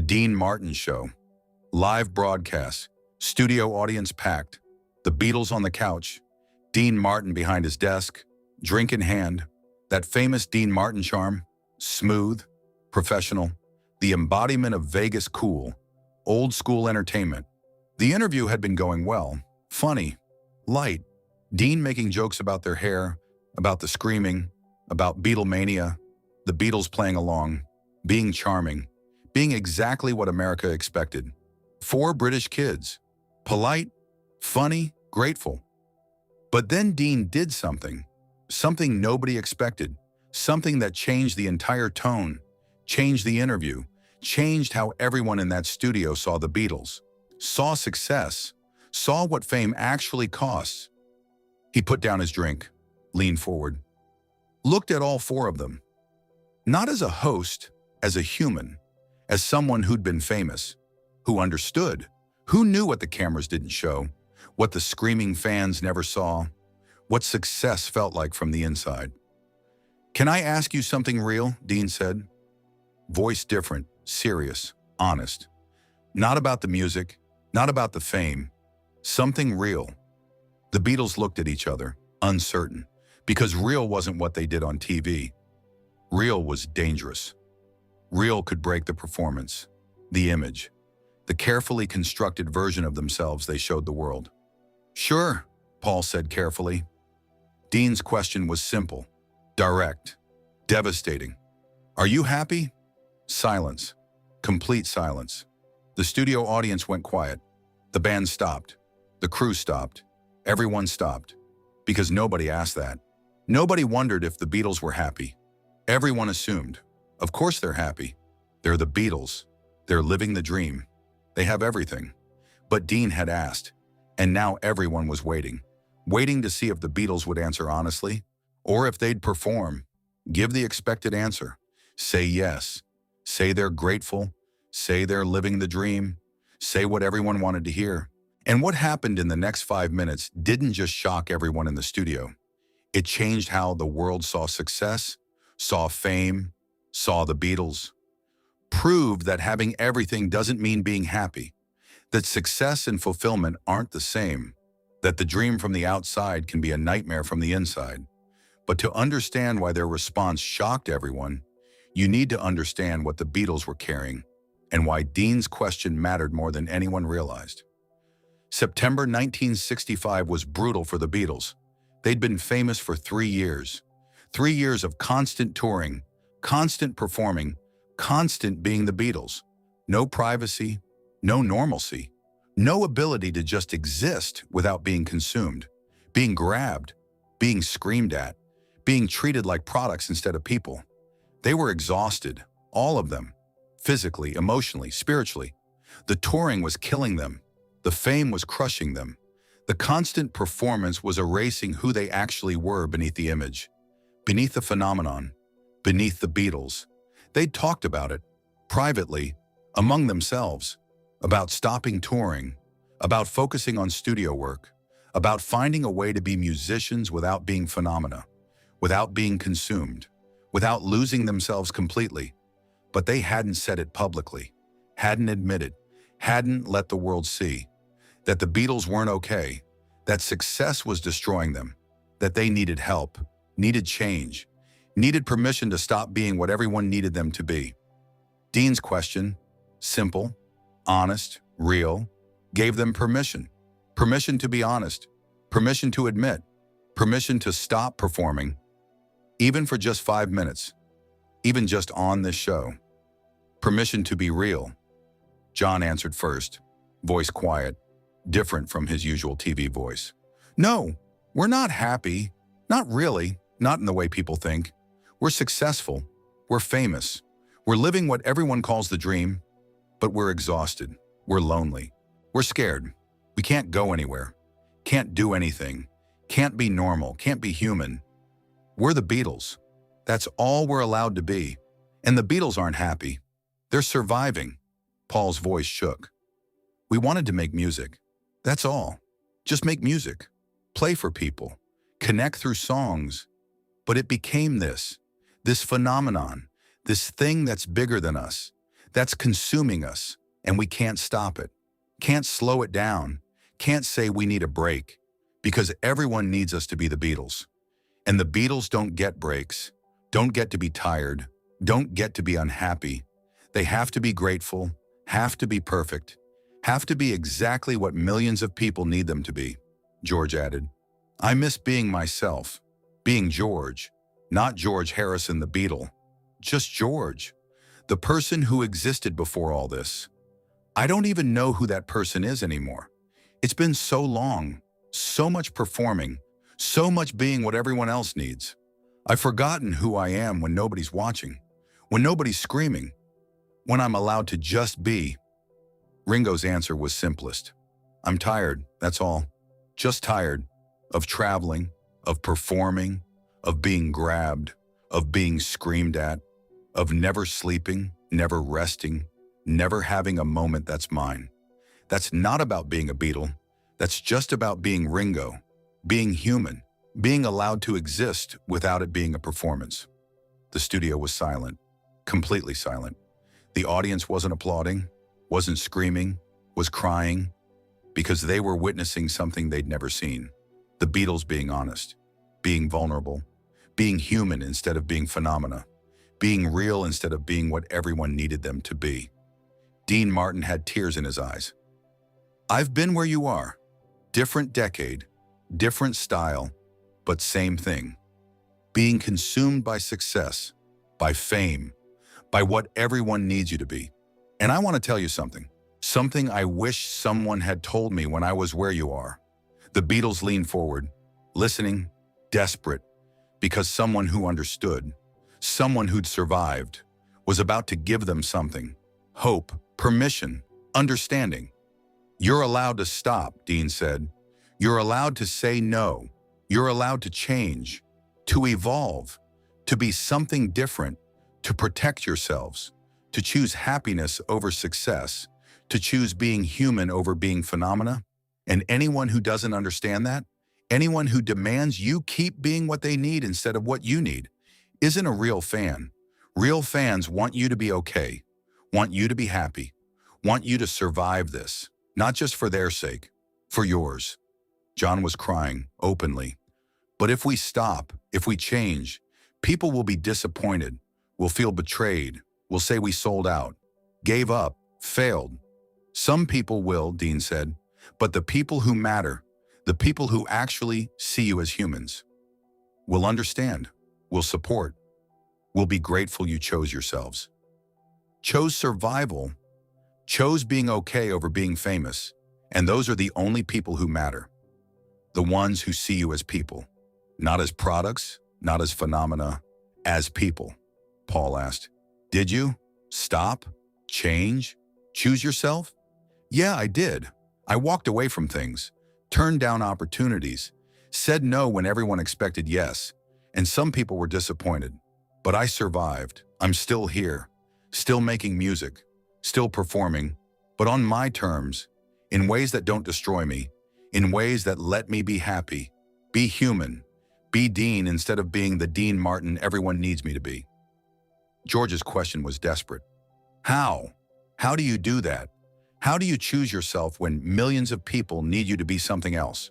Dean Martin Show. Live broadcast. Studio audience packed. The Beatles on the couch. Dean Martin behind his desk, drink in hand. That famous Dean Martin charm. Smooth, professional, the embodiment of Vegas cool, old school entertainment. The interview had been going well, funny, light. Dean making jokes about their hair, about the screaming, about Beatlemania, the Beatles playing along, being charming, being exactly what America expected. 4 British kids, polite, funny, grateful. But then Dean did something nobody expected, something that changed the entire tone, changed the interview, changed how everyone in that studio saw the Beatles, saw success, saw what fame actually costs. He put down his drink, leaned forward, looked at all 4 of them. Not as a host, as a human, as someone who'd been famous, who understood, who knew what the cameras didn't show, what the screaming fans never saw, what success felt like from the inside. "Can I ask you something real?" Dean said. Voice different, serious, honest. Not about the music, not about the fame, something real. The Beatles looked at each other, uncertain, because real wasn't what they did on TV. Real was dangerous. Real could break the performance, the image, the carefully constructed version of themselves they showed the world. "Sure," Paul said carefully. Dean's question was simple, direct, devastating. "Are you happy?" Silence, complete silence. The studio audience went quiet. The band stopped. The crew stopped. Everyone stopped. Because nobody asked that. Nobody wondered if the Beatles were happy. Everyone assumed, of course they're happy. They're the Beatles. They're living the dream. They have everything. But Dean had asked, and now everyone was waiting to see if the Beatles would answer honestly, or if they'd perform, give the expected answer, say yes, say they're grateful, say they're living the dream, say what everyone wanted to hear. And what happened in the next 5 minutes didn't just shock everyone in the studio. It changed how the world saw success, saw fame, saw the Beatles. Proved that having everything doesn't mean being happy, that success and fulfillment aren't the same, that the dream from the outside can be a nightmare from the inside. But to understand why their response shocked everyone, you need to understand what the Beatles were carrying and why Dean's question mattered more than anyone realized. September 1965 was brutal for the Beatles. They'd been famous for 3 years. 3 years of constant touring, constant performing, constant being the Beatles. No privacy, no normalcy, no ability to just exist without being consumed, being grabbed, being screamed at, being treated like products instead of people. They were exhausted, all of them, physically, emotionally, spiritually. The touring was killing them. The fame was crushing them. The constant performance was erasing who they actually were beneath the image, beneath the phenomenon, beneath the Beatles. They'd talked about it, privately, among themselves, about stopping touring, about focusing on studio work, about finding a way to be musicians without being phenomena, without being consumed, without losing themselves completely. But they hadn't said it publicly, hadn't admitted, hadn't let the world see that the Beatles weren't okay, that success was destroying them, that they needed help, needed change, needed permission to stop being what everyone needed them to be. Dean's question, simple, honest, real, gave them permission. Permission to be honest, permission to admit, permission to stop performing, even for just 5 minutes, even just on this show. Permission to be real. John answered first, voice quiet, different from his usual TV voice. "No, we're not happy. Not really, not in the way people think. We're successful. We're famous. We're living what everyone calls the dream, but we're exhausted. We're lonely. We're scared. We can't go anywhere. Can't do anything. Can't be normal. Can't be human. We're the Beatles. That's all we're allowed to be. And the Beatles aren't happy. They're surviving." Paul's voice shook. "We wanted to make music. That's all. Just make music. Play for people. Connect through songs. But it became this phenomenon, this thing that's bigger than us, that's consuming us, and we can't stop it, can't slow it down, can't say we need a break, because everyone needs us to be the Beatles. And the Beatles don't get breaks, don't get to be tired, don't get to be unhappy. They have to be grateful, have to be perfect, have to be exactly what millions of people need them to be, George added. I miss being myself, being George, not George Harrison the Beatle, just George, the person who existed before all this. I don't even know who that person is anymore. It's been so long, so much performing, so much being what everyone else needs. I've forgotten who I am when nobody's watching, when nobody's screaming, when I'm allowed to just be. Ringo's answer was simplest. I'm tired, that's all. Just tired of traveling, of performing, of being grabbed, of being screamed at, of never sleeping, never resting, never having a moment that's mine. That's not about being a Beatle. That's just about being Ringo, being human, being allowed to exist without it being a performance. The studio was silent, completely silent. The audience wasn't applauding, wasn't screaming, was crying, because they were witnessing something they'd never seen. The Beatles being honest, being vulnerable, being human instead of being phenomena, being real instead of being what everyone needed them to be. Dean Martin had tears in his eyes. I've been where you are. Different decade, different style, but same thing. Being consumed by success, by fame, by what everyone needs you to be. And I want to tell you something I wish someone had told me when I was where you are. The Beatles leaned forward, listening, desperate, because someone who understood, someone who'd survived, was about to give them something. Hope, permission, understanding. You're allowed to stop, Dean said. You're allowed to say no. You're allowed to change, to evolve, to be something different, to protect yourselves, to choose happiness over success, to choose being human over being phenomena. And anyone who doesn't understand that, anyone who demands you keep being what they need instead of what you need, isn't a real fan. Real fans want you to be okay, want you to be happy, want you to survive this, not just for their sake, for yours. John was crying, openly. But if we stop, if we change, people will be disappointed, will feel betrayed, will say we sold out, gave up, failed. Some people will, Dean said, but the people who matter, the people who actually see you as humans, will understand, will support, will be grateful you chose yourselves. Chose survival, chose being okay over being famous, and those are the only people who matter. The ones who see you as people, not as products, not as phenomena, as people. Paul asked, did you stop, change, choose yourself? Yeah, I did. I walked away from things, turned down opportunities, said no when everyone expected yes, and some people were disappointed. But I survived. I'm still here, still making music, still performing, but on my terms, in ways that don't destroy me, in ways that let me be happy, be human, be Dean instead of being the Dean Martin everyone needs me to be. George's question was desperate. How? How do you do that? How do you choose yourself when millions of people need you to be something else?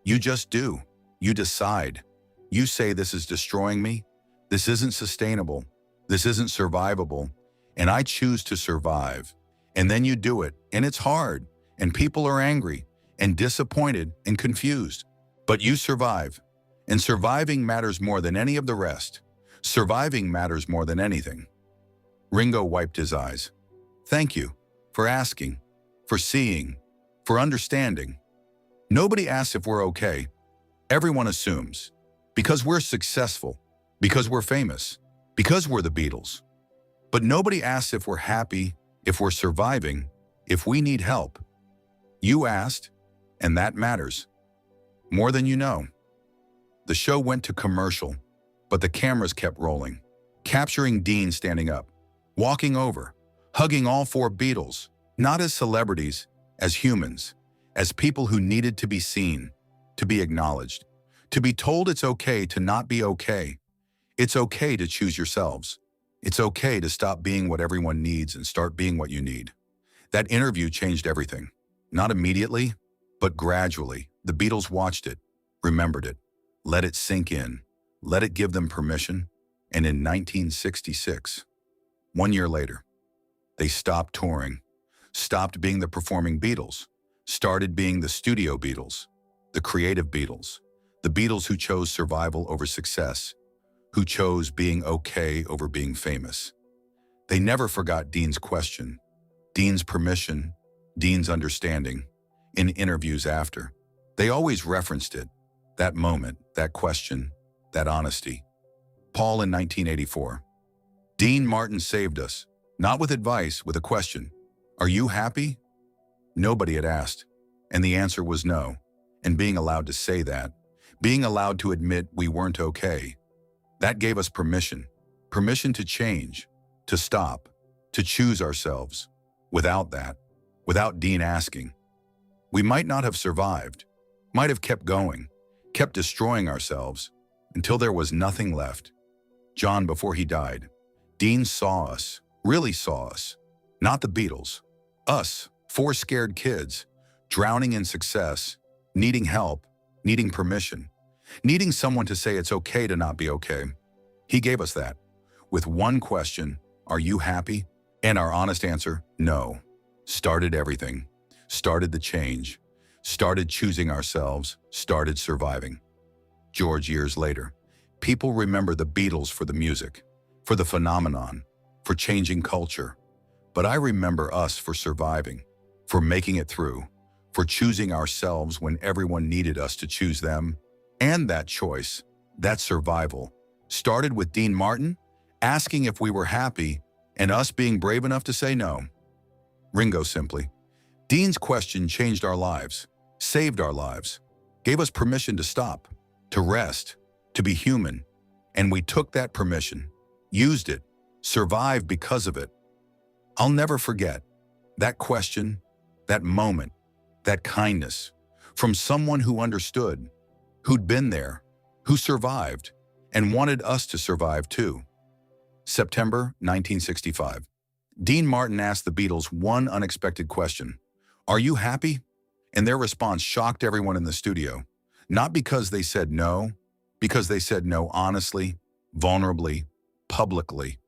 You just do. You decide. You say this is destroying me. This isn't sustainable. This isn't survivable. And I choose to survive. And then you do it. And it's hard. And people are angry and disappointed and confused. But you survive. And surviving matters more than any of the rest. Surviving matters more than anything. Ringo wiped his eyes. Thank you for asking, for seeing, for understanding. Nobody asks if we're okay. Everyone assumes. Because we're successful, because we're famous, because we're the Beatles. But nobody asks if we're happy, if we're surviving, if we need help. You asked, and that matters. More than you know. The show went to commercial, but the cameras kept rolling, capturing Dean standing up, walking over, hugging all four Beatles, not as celebrities, as humans, as people who needed to be seen, to be acknowledged, to be told it's okay to not be okay. It's okay to choose yourselves. It's okay to stop being what everyone needs and start being what you need. That interview changed everything. Not immediately, but gradually. The Beatles watched it, remembered it, let it sink in, let it give them permission, and in 1966, 1 year later, they stopped touring, stopped being the performing Beatles, started being the studio Beatles, the creative Beatles, the Beatles who chose survival over success, who chose being okay over being famous. They never forgot Dean's question, Dean's permission, Dean's understanding, in interviews after. They always referenced it, that moment, that question, that honesty. Paul in 1984. Dean Martin saved us, not with advice, with a question. Are you happy? Nobody had asked, and the answer was no. And being allowed to say that, being allowed to admit we weren't okay, that gave us permission. Permission to change, to stop, to choose ourselves. Without that, without Dean asking, we might not have survived, might have kept going, kept destroying ourselves, until there was nothing left. John, before he died, Dean saw us, really saw us, not the Beatles, us, four scared kids, drowning in success, needing help, needing permission, needing someone to say it's okay to not be okay. He gave us that, with one question, are you happy? And our honest answer, no. Started everything, started the change, started choosing ourselves, started surviving. George, years later, people remember the Beatles for the music, for the phenomenon, for changing culture. But I remember us for surviving, for making it through, for choosing ourselves when everyone needed us to choose them. And that choice, that survival, started with Dean Martin asking if we were happy and us being brave enough to say no. Ringo simply. Dean's question changed our lives, saved our lives, gave us permission to stop, to rest, to be human. And we took that permission, used it, survived because of it. I'll never forget that question, that moment, that kindness from someone who understood, who'd been there, who survived, and wanted us to survive too. September 1965. Dean Martin asked the Beatles one unexpected question. Are you happy? And their response shocked everyone in the studio. Not because they said no, because they said no honestly, vulnerably, publicly,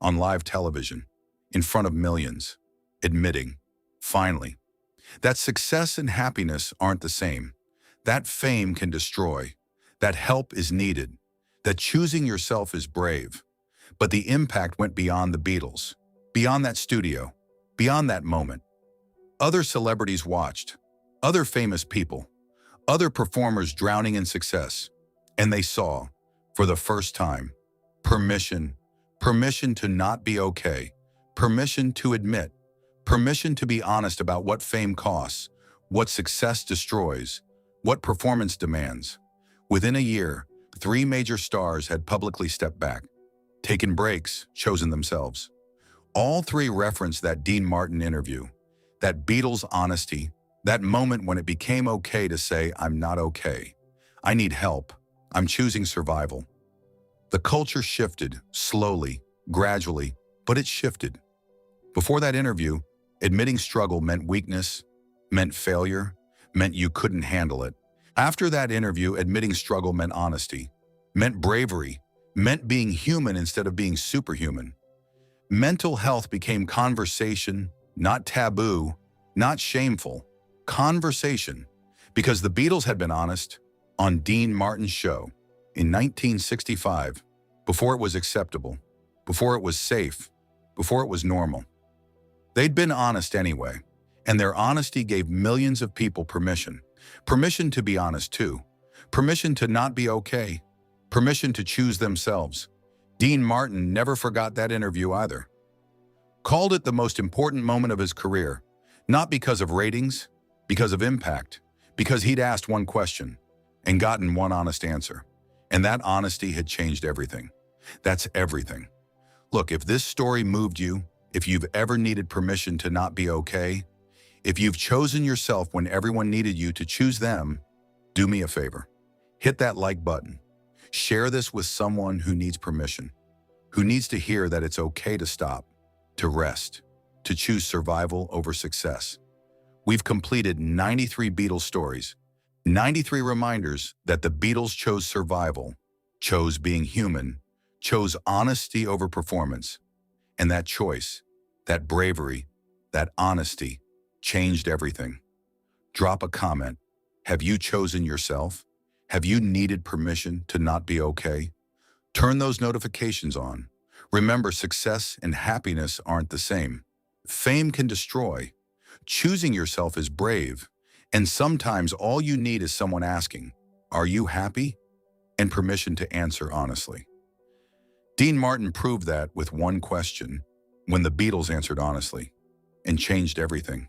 on live television, in front of millions, admitting, finally, that success and happiness aren't the same, that fame can destroy, that help is needed, that choosing yourself is brave. But the impact went beyond the Beatles, beyond that studio, beyond that moment. Other celebrities watched, other famous people, other performers drowning in success, and they saw, for the first time, permission, permission to not be okay, permission to admit, permission to be honest about what fame costs, what success destroys, what performance demands. Within a year, 3 major stars had publicly stepped back, taken breaks, chosen themselves. All 3 referenced that Dean Martin interview, that Beatles honesty, that moment when it became okay to say, I'm not okay. I need help. I'm choosing survival. The culture shifted, slowly, gradually, but it shifted. Before that interview, admitting struggle meant weakness, meant failure, meant you couldn't handle it. After that interview, admitting struggle meant honesty, meant bravery, meant being human instead of being superhuman. Mental health became conversation, not taboo, not shameful. Conversation, because the Beatles had been honest on Dean Martin's show in 1965, before it was acceptable, before it was safe, before it was normal. They'd been honest anyway, and their honesty gave millions of people permission. Permission to be honest too, permission to not be okay, permission to choose themselves. Dean Martin never forgot that interview either. Called it the most important moment of his career, not because of ratings, because of impact, because he'd asked one question and gotten one honest answer. And that honesty had changed everything. That's everything. Look, if this story moved you, if you've ever needed permission to not be okay, if you've chosen yourself when everyone needed you to choose them, do me a favor. Hit that like button. Share this with someone who needs permission. Who needs to hear that it's okay to stop, to rest, to choose survival over success. We've completed 93 Beatles stories, 93 reminders that the Beatles chose survival, chose being human, chose honesty over performance. And that choice, that bravery, that honesty changed everything. Drop a comment. Have you chosen yourself? Have you needed permission to not be okay? Turn those notifications on. Remember, success and happiness aren't the same. Fame can destroy. Choosing yourself is brave. And sometimes all you need is someone asking, "Are you happy?" and permission to answer honestly. Dean Martin proved that with one question, when the Beatles answered honestly, and changed everything.